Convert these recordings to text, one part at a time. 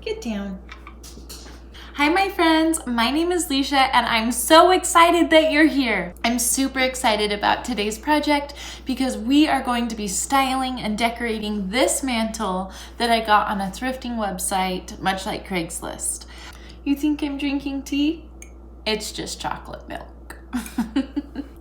Get down. Hi my friends, my name is Leisha and I'm so excited that you're here. I'm super excited about today's project because we are going to be styling and decorating this mantle that I got on a thrifting website, much like Craigslist. You think I'm drinking tea? It's just chocolate milk.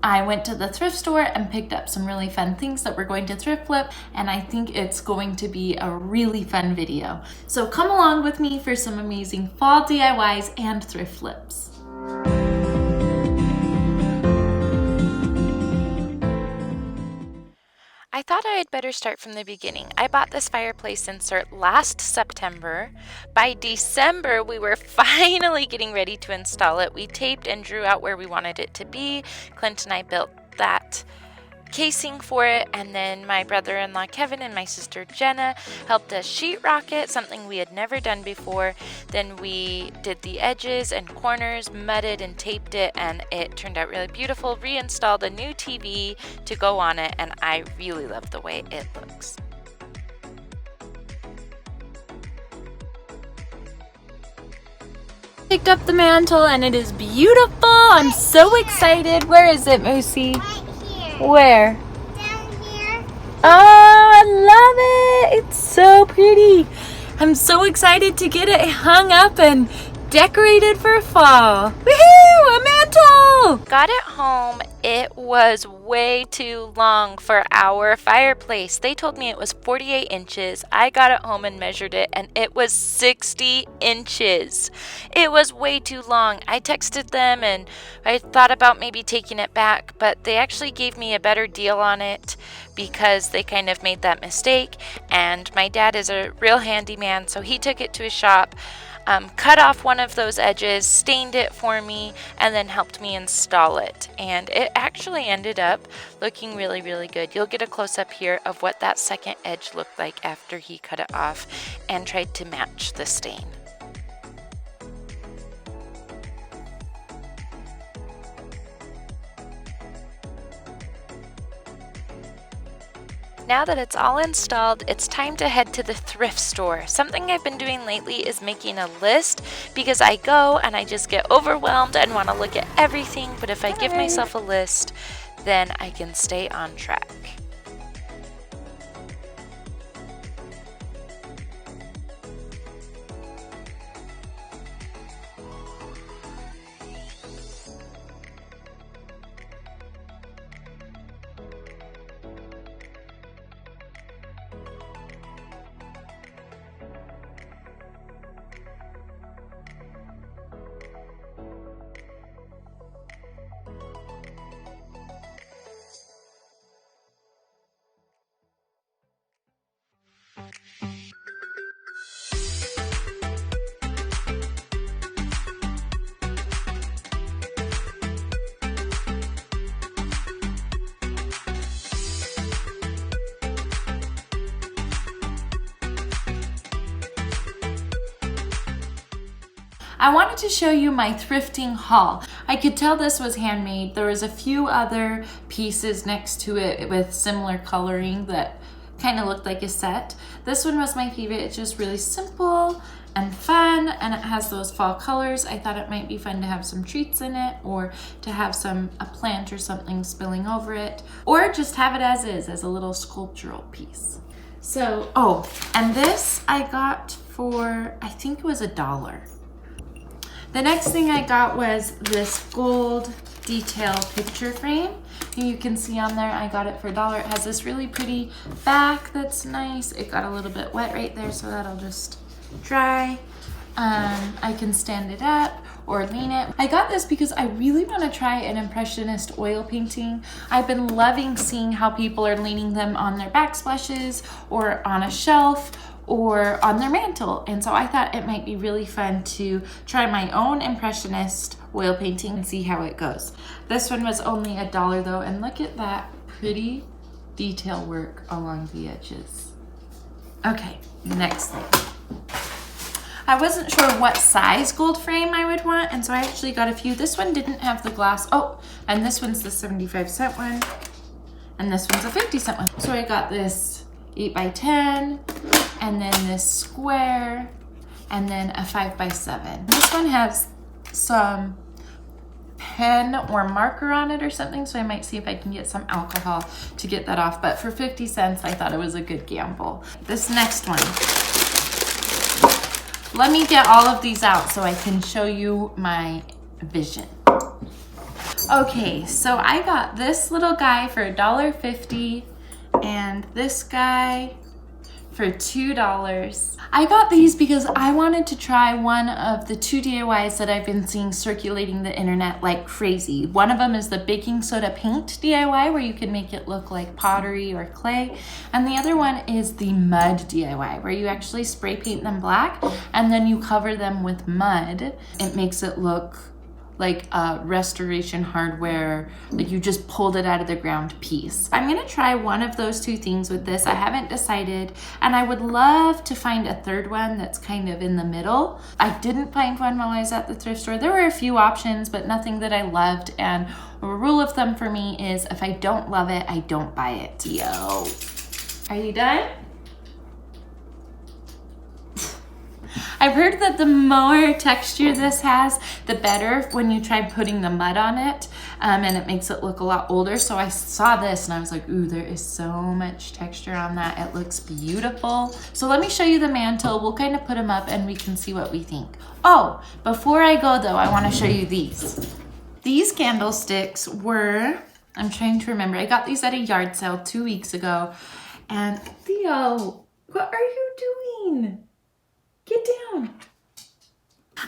I went to the thrift store and picked up some really fun things that we're going to thrift flip, and I think it's going to be a really fun video. So come along with me for some amazing fall DIYs and thrift flips. I thought I had better start from the beginning. I bought this fireplace insert last September. By December, we were finally getting ready to install it. We taped and drew out where we wanted it to be. Clint and I built that casing for it, and then my brother-in-law Kevin and my sister Jenna helped us sheetrock it, something we had never done before. Then we did the edges and corners, mudded and taped it, and it turned out really beautiful. Reinstalled a new TV to go on it, and I really love the way it looks. Picked up the mantle and it is beautiful. I'm so excited. Where is it, Moosey? Where? Down here. Oh, I love it. It's so pretty. I'm so excited to get it hung up and decorated for fall. Woohoo! A mantle! Got it home. It was way too long for our fireplace. They told me it was 48 inches. I got it home and measured it, and it was 60 inches. It was way too long. I texted them and I thought about maybe taking it back, but they actually gave me a better deal on it because they kind of made that mistake. And my dad is a real handyman, so he took it to his shop, cut off one of those edges, stained it for me, and then helped me install it. And it actually ended up looking really, really good. You'll get a close-up here of what that second edge looked like after he cut it off and tried to match the stain. Now that it's all installed, it's time to head to the thrift store. Something I've been doing lately is making a list because I go and I just get overwhelmed and want to look at everything, but if I give myself a list, then I can stay on track. I wanted to show you my thrifting haul. I could tell this was handmade. There was a few other pieces next to it with similar coloring that kind of looked like a set. This one was my favorite. It's just really simple and fun, and it has those fall colors. I thought it might be fun to have some treats in it, or to have a plant or something spilling over it, or just have it as is, as a little sculptural piece. So, oh, and this I got for, I think it was $1. The next thing I got was this gold detail picture frame. And you can see on there I got it for $1. It has this really pretty back that's nice. It got a little bit wet right there, so that'll just dry. I can stand it up or lean it. I got this because I really want to try an impressionist oil painting. I've been loving seeing how people are leaning them on their backsplashes or on a shelf or on their mantle, and so I thought it might be really fun to try my own impressionist oil painting and see how it goes. This one was only $1 though, and look at that pretty detail work along the edges. Okay, next thing. I wasn't sure what size gold frame I would want, and so I actually got a few. This one didn't have the glass. Oh, and this one's the 75-cent one, and this one's a 50-cent one. So I got this 8x10, and then this square, and then a 5x7. This one has some pen or marker on it or something, so I might see if I can get some alcohol to get that off, but for 50 cents I thought it was a good gamble. This next one, let me get all of these out so I can show you my vision. Okay, so I got this little guy for $1.50 and this guy for $2. I got these because I wanted to try one of the 2 DIYs that I've been seeing circulating the internet like crazy. One of them is the baking soda paint DIY where you can make it look like pottery or clay. And the other one is the mud DIY where you actually spray paint them black and then you cover them with mud. It makes it look like a restoration hardware, like you just pulled it out of the ground piece. I'm gonna try one of those 2 things with this. I haven't decided, and I would love to find a third one that's kind of in the middle. I didn't find one while I was at the thrift store. There were a few options, but nothing that I loved, and a rule of thumb for me is if I don't love it, I don't buy it. Yo. Are you done? I've heard that the more texture this has, the better when you try putting the mud on it, and it makes it look a lot older. So I saw this and I was like, ooh, there is so much texture on that. It looks beautiful. So let me show you the mantle. We'll kind of put them up and we can see what we think. Oh, before I go though, I want to show you these. These candlesticks were, I'm trying to remember, I got these at a yard sale 2 weeks ago. And Theo, what are you doing? Get down.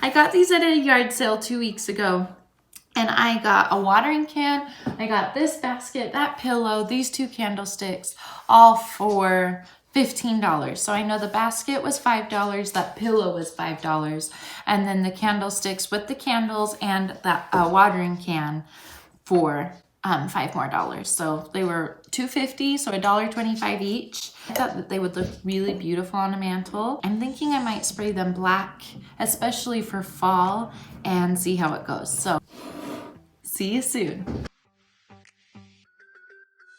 I got these at a yard sale 2 weeks ago and I got a watering can, I got this basket, that pillow, these 2 candlesticks, all for $15. So I know the basket was $5, that pillow was $5, and then the candlesticks with the candles and that watering can for $5 more. So they were $2.50, so $1.25 each. I thought that they would look really beautiful on a mantle. I'm thinking I might spray them black, especially for fall, and see how it goes. So see you soon.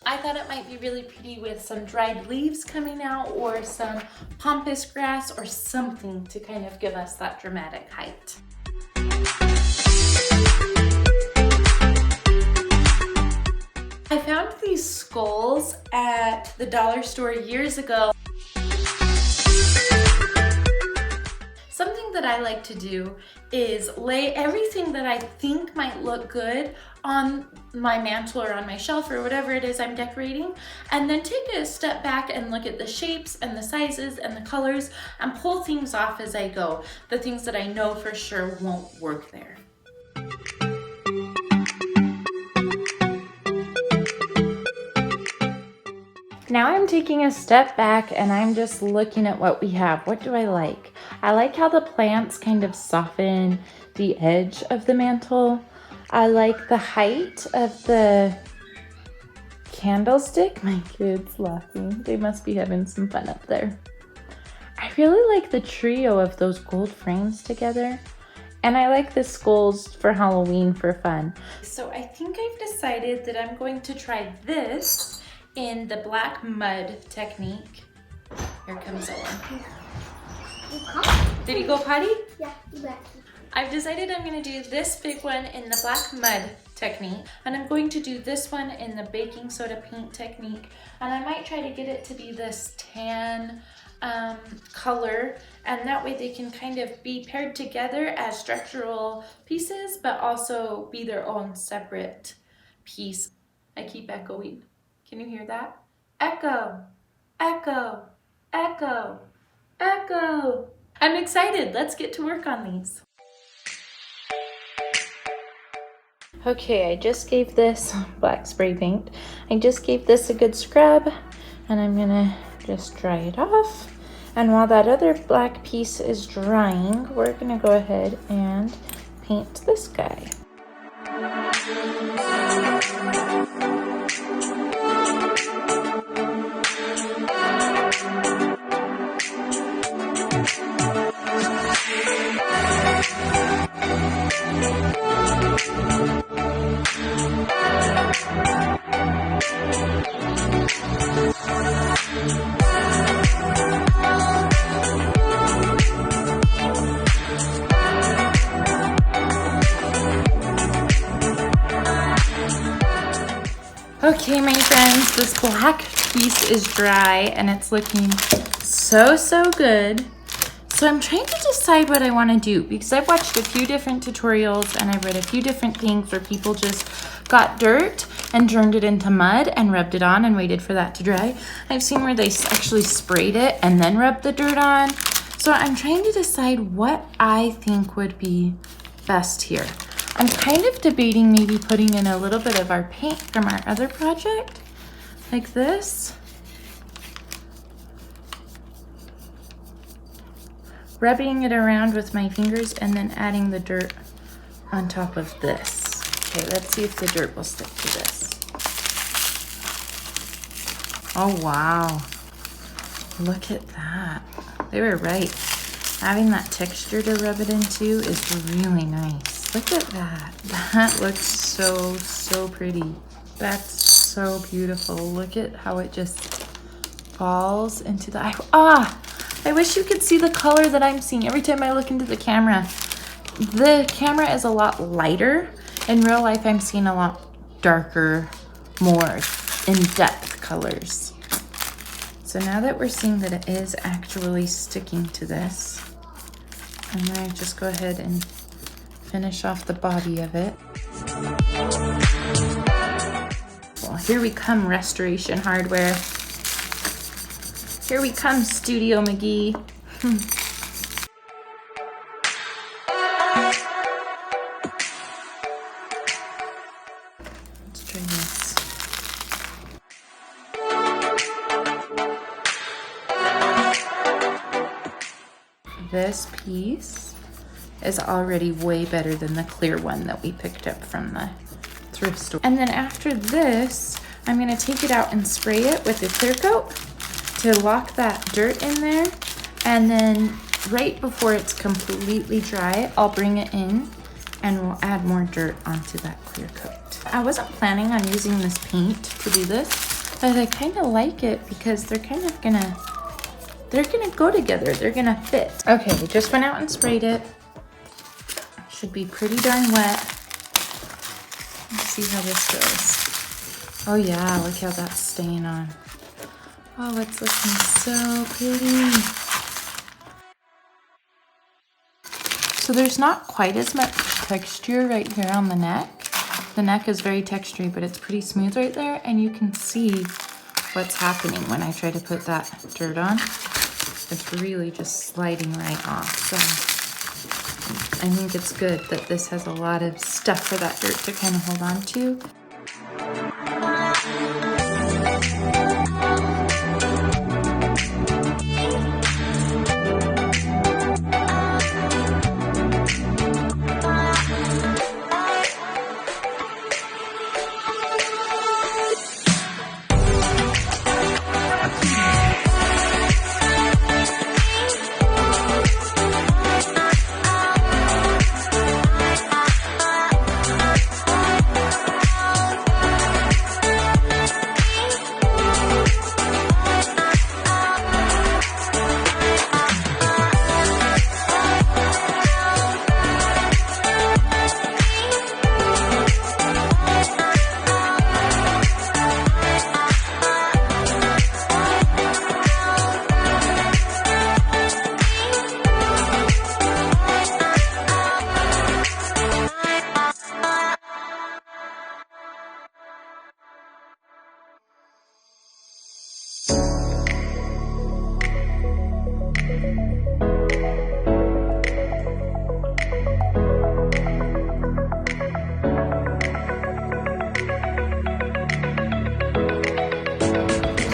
I thought it might be really pretty with some dried leaves coming out or some pampas grass or something to kind of give us that dramatic height. I found these skulls at the dollar store years ago. Something that I like to do is lay everything that I think might look good on my mantle or on my shelf or whatever it is I'm decorating, and then take a step back and look at the shapes and the sizes and the colors and pull things off as I go, the things that I know for sure won't work there. Now I'm taking a step back and I'm just looking at what we have. What do I like? I like how the plants kind of soften the edge of the mantle. I like the height of the candlestick. My kids laughing. They must be having some fun up there. I really like the trio of those gold frames together. And I like the skulls for Halloween for fun. So I think I've decided that I'm going to try this in the black mud technique. Here comes Owen. Did he go potty? Yeah, you bet. I've decided I'm gonna do this big one in the black mud technique, and I'm going to do this one in the baking soda paint technique, and I might try to get it to be this tan color, and that way they can kind of be paired together as structural pieces, but also be their own separate piece. I keep echoing. Can you hear that? Echo, echo, echo, echo. I'm excited. Let's get to work on these. Okay, I just gave this black spray paint. I just gave this a good scrub, and I'm gonna just dry it off. And while that other black piece is drying, we're gonna go ahead and paint this guy. Okay, my friends, this black piece is dry and it's looking so good. So I'm trying to decide what I want to do because I've watched a few different tutorials and I've read a few different things where people just got dirt and turned it into mud and rubbed it on and waited for that to dry. I've seen where they actually sprayed it and then rubbed the dirt on. So I'm trying to decide what I think would be best here. I'm kind of debating maybe putting in a little bit of our paint from our other project, like this. Rubbing it around with my fingers and then adding the dirt on top of this. Okay, let's see if the dirt will stick to this. Oh wow, look at that. They were right. Having that texture to rub it into is really nice. Look at that. That looks so pretty. That's so beautiful. Look at how it just falls into the eye. I wish you could see the color that I'm seeing every time I look into the camera. The camera is a lot lighter. In real life, I'm seeing a lot darker, more in-depth colors. So now that we're seeing that it is actually sticking to this, I'm gonna just go ahead and finish off the body of it. Well, here we come, Restoration Hardware. Here we come, Studio McGee. Let's try this. This piece is already way better than the clear one that we picked up from the thrift store. And then after this, I'm gonna take it out and spray it with a clear coat to lock that dirt in there. And then right before it's completely dry, I'll bring it in and we'll add more dirt onto that clear coat. I wasn't planning on using this paint to do this, but I kind of like it because they're kind of gonna go together. They're gonna fit. Okay, we just went out and sprayed it. Should be pretty darn wet. Let's see how this goes. Oh yeah, look how that's staying on. Oh, it's looking so pretty. So there's not quite as much texture right here on the neck. The neck is very textury, but it's pretty smooth right there. And you can see what's happening when I try to put that dirt on. It's really just sliding right off. So I think it's good that this has a lot of stuff for that dirt to kind of hold on to.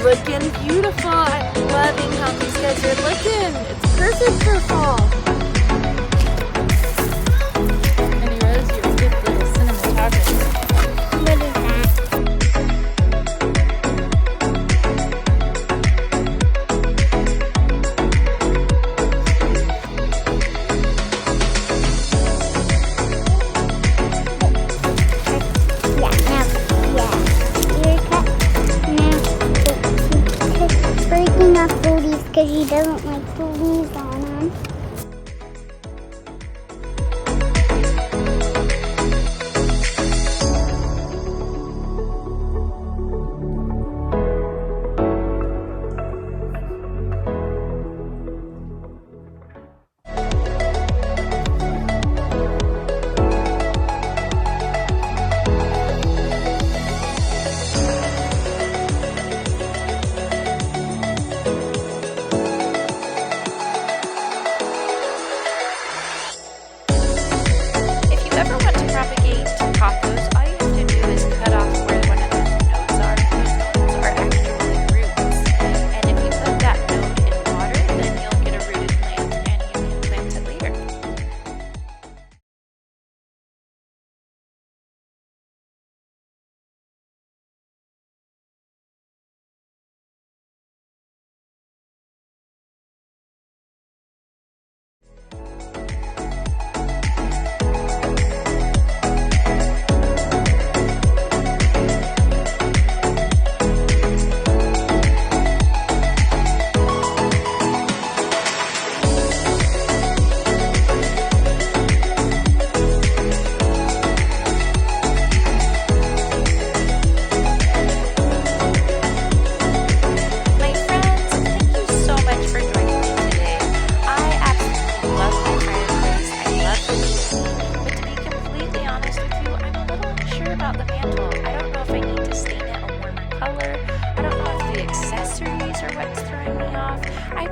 Looking beautiful. I'm loving how these guys are looking. It's perfect for fall. Anyways, you're a good little cinematographer. What is that? Because he doesn't like the leaves on him.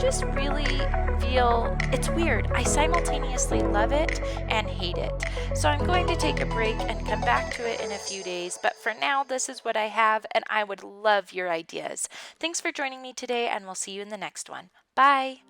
just really feel it's weird. I simultaneously love it and hate it. So I'm going to take a break and come back to it in a few days. But for now, this is what I have, and I would love your ideas. Thanks for joining me today, and we'll see you in the next one. Bye.